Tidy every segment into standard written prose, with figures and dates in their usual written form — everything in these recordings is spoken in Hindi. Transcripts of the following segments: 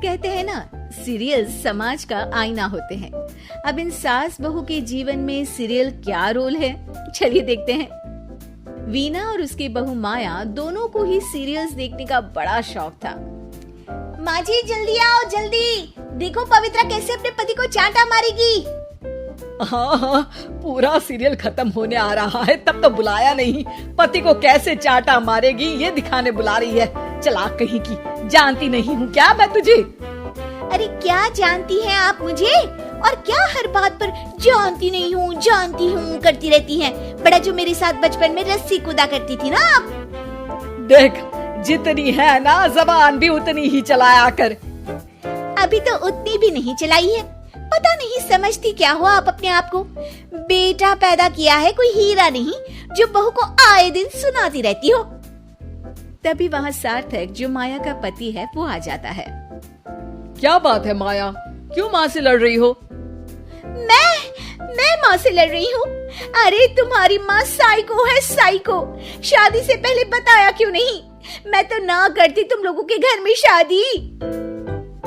कहते हैं ना, सीरियल समाज का आईना होते हैं। अब इन सास बहू के जीवन में सीरियल क्या रोल है, चलिए देखते हैं। वीना और उसकी बहू माया दोनों को ही सीरियल्स देखने का बड़ा शौक था। माँ जी जल्दी आओ, जल्दी देखो पवित्रा कैसे अपने पति को चांटा मारेगी। हाँ, पूरा सीरियल खत्म होने आ रहा है, तब तो बुलाया नहीं। पति को कैसे चाटा मारेगी ये दिखाने बुला रही है। चालाक कहीं की, जानती नहीं हूँ क्या मैं तुझे? अरे क्या जानती हैं आप मुझे, और क्या हर बात पर जानती हूँ करती रहती हैं। बड़ा जो मेरे साथ बचपन में रस्सी कूदा करती थी ना आप। देख, जितनी है ना जबान भी उतनी ही चलाया कर। अभी तो उतनी भी नहीं चलाई है। पता नहीं समझती क्या हो आप अपने आप को। बेटा पैदा किया है कोई हीरा नहीं जो बहू को आए दिन सुनाती रहती हो। तभी वहाँ सार्थक, जो माया का पति है, वो आ जाता है। क्या बात है माया, क्यों माँ से लड़ रही हो? मैं माँ से लड़ रही हूँ? अरे तुम्हारी माँ साइको है, साइको। शादी से पहले बताया क्यों नहीं? मैं तो ना करती तुम लोगों के घर में शादी।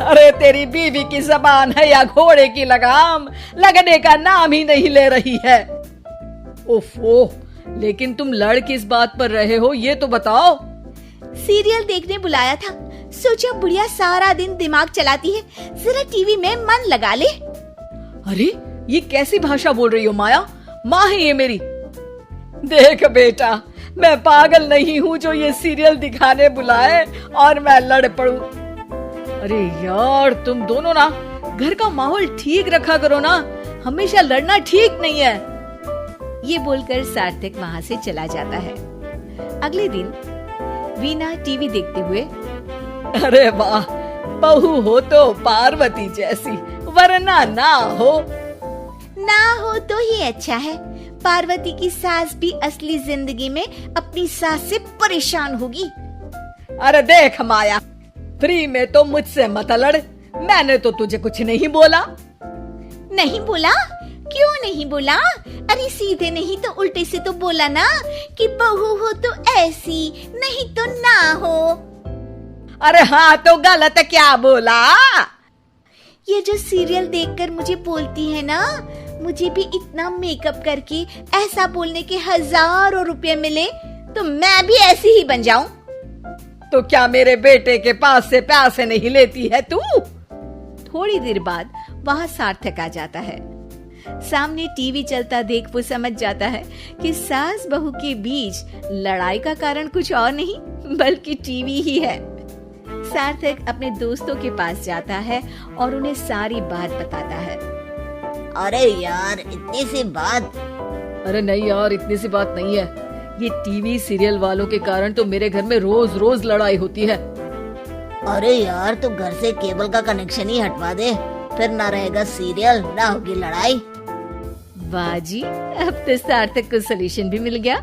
अरे तेरी बीवी की जबान है या घोड़े की लगाम, लगने का नाम ही नहीं ले रही है। ओफो, लेकिन तुम लड़ किस बात पर रहे हो ये तो बताओ। सीरियल देखने बुलाया था, सोचा बुढ़िया सारा दिन दिमाग चलाती है, जरा टीवी में मन लगा ले। अरे ये कैसी भाषा बोल रही हो माया? माँ है ये मेरी। देख बेटा, मैं पागल नहीं हूँ जो ये सीरियल दिखाने बुलाए और मैं लड़ पड़ूं। अरे यार, तुम दोनों ना घर का माहौल ठीक रखा करो ना, हमेशा लड़ना ठीक नहीं है। ये बोलकर सार्थक वहाँ से चला जाता है। अगले दिन वीना टीवी देखते हुए, अरे वाह, बहू हो तो पार्वती जैसी, वरना ना हो तो ही अच्छा है। पार्वती की सास भी असली जिंदगी में अपनी सास से परेशान होगी। अरे देख माया, फ्री में तो मुझसे मत लड़। मैंने तो तुझे कुछ नहीं बोला। नहीं बोला? क्यों नहीं बोला? अरे सीधे नहीं तो उल्टे से तो बोला ना कि बहू हो तो ऐसी, नहीं तो ना हो। अरे हाँ, तो गलत क्या बोला? ये जो सीरियल देखकर मुझे बोलती है ना, मुझे भी इतना मेकअप करके ऐसा बोलने के हजारों रुपए मिले तो मैं भी ऐसी ही बन जाऊं। तो क्या मेरे बेटे के पास से पैसे नहीं लेती है तू? थोड़ी देर बाद वहाँ सार्थक आ जाता है। सामने टीवी चलता देख वो समझ जाता है कि सास बहू के बीच लड़ाई का कारण कुछ और नहीं बल्कि टीवी ही है। सार्थक अपने दोस्तों के पास जाता है और उन्हें सारी बात बताता है। अरे यार, इतनी सी बात? अरे नहीं यार, इतनी सी बात नहीं है। ये टीवी सीरियल वालों के कारण तो मेरे घर में रोज रोज लड़ाई होती है। अरे यार, तो घर से केबल का कनेक्शन ही हटवा दे, फिर ना रहेगा सीरियल, ना होगी लड़ाई। वाह जी, अब तो सार्थक को सोल्यूशन भी मिल गया।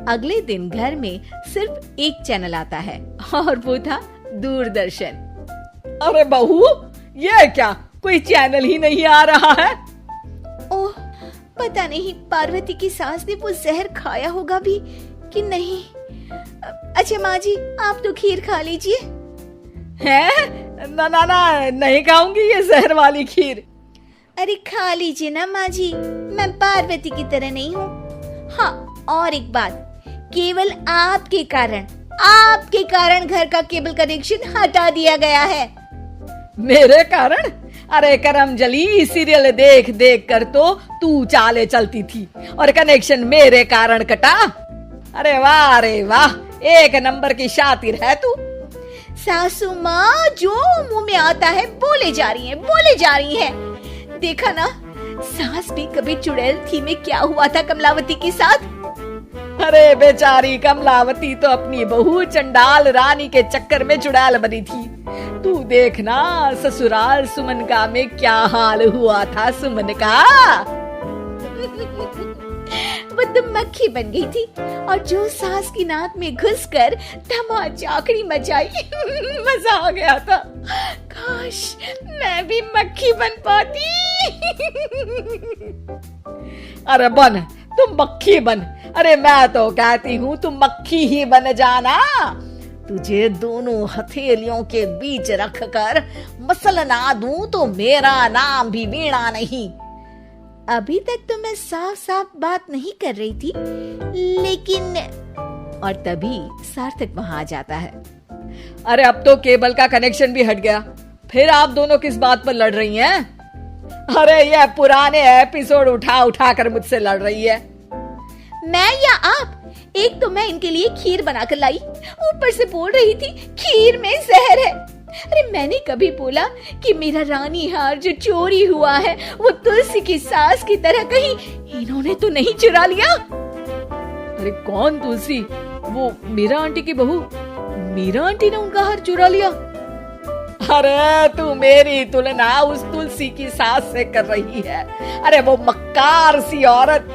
अगले दिन घर में सिर्फ एक चैनल आता है और वो था दूरदर्शन। अरे बहू, ये क्या, कोई चैनल ही नहीं आ रहा है? ओह, पता नहीं पार्वती की सास ने वो जहर खाया होगा भी कि नहीं। अच्छा माँ जी, आप तो खीर खा लीजिए। हैं? ना ना ना, नहीं खाऊंगी ये जहर वाली खीर। अरे खा लीजिए ना माँ जी, मैं पार्वती की तरह नहीं हूँ। हाँ, और एक बात, केवल आपके कारण घर का केबल कनेक्शन हटा दिया गया है। मेरे कारण? अरे करमजली, सीरियल देख देख कर तो तू चाले चलती थी और कनेक्शन मेरे कारण कटा। अरे वाह, एक नंबर की शातिर है तू। सासू माँ जो मुंह में आता है बोले जा रही है। देखा ना, सास भी कभी चुड़ैल थी में क्या हुआ था कमलावती के साथ। अरे बेचारी कमलावती तो अपनी बहू चंडाल रानी के चक्कर में चुड़ैल बनी थी। तू देखना ससुराल सुमन का में क्या हाल हुआ था सुमन का। वो तो मक्खी बन गई थी और जो सास की नाक में घुसकर धमाचाकड़ी मचाई मजा आ गया था। काश मैं भी मक्खी बन पाती। अरे बन, तुम मक्खी बन। अरे मैं तो कहती हूँ तुम मक्खी ही बन जाना। तुझे दोनों हथेलियों के बीच रखकर मसलना दूं तो मेरा नाम भी वीणा नहीं। अभी तक तो मैं साफ साफ बात नहीं कर रही थी, लेकिन और तभी सार्थक वहां आ जाता है। अरे अब तो केबल का कनेक्शन भी हट गया, फिर आप दोनों किस बात पर लड़ रही हैं? अरे ये पुराने एपिसोड उठा उठा कर मुझसे लड़ रही है। मैं या आप? एक तो मैं इनके लिए खीर बनाकर लाई, ऊपर से बोल रही थी खीर में जहर है। अरे मैंने कभी बोला कि मेरा रानी हार जो चोरी हुआ है वो तुलसी की सास की तरह कहीं इन्होंने तो नहीं चुरा लिया? अरे कौन तुलसी? वो मीरा आंटी की बहू। मीरा आंटी ने उनका हार चुरा लिया? अरे तू मेरी तुलना उस तुलसी की सास से कर रही है। अरे वो मक्कार सी औरत।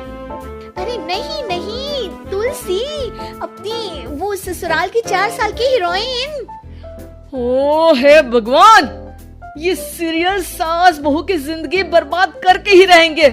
अरे नहीं नहीं, तुलसी अपनी वो ससुराल की 4 साल की हीरोइन। ओ हे भगवान, ये सीरियल सास बहू की जिंदगी बर्बाद करके ही रहेंगे।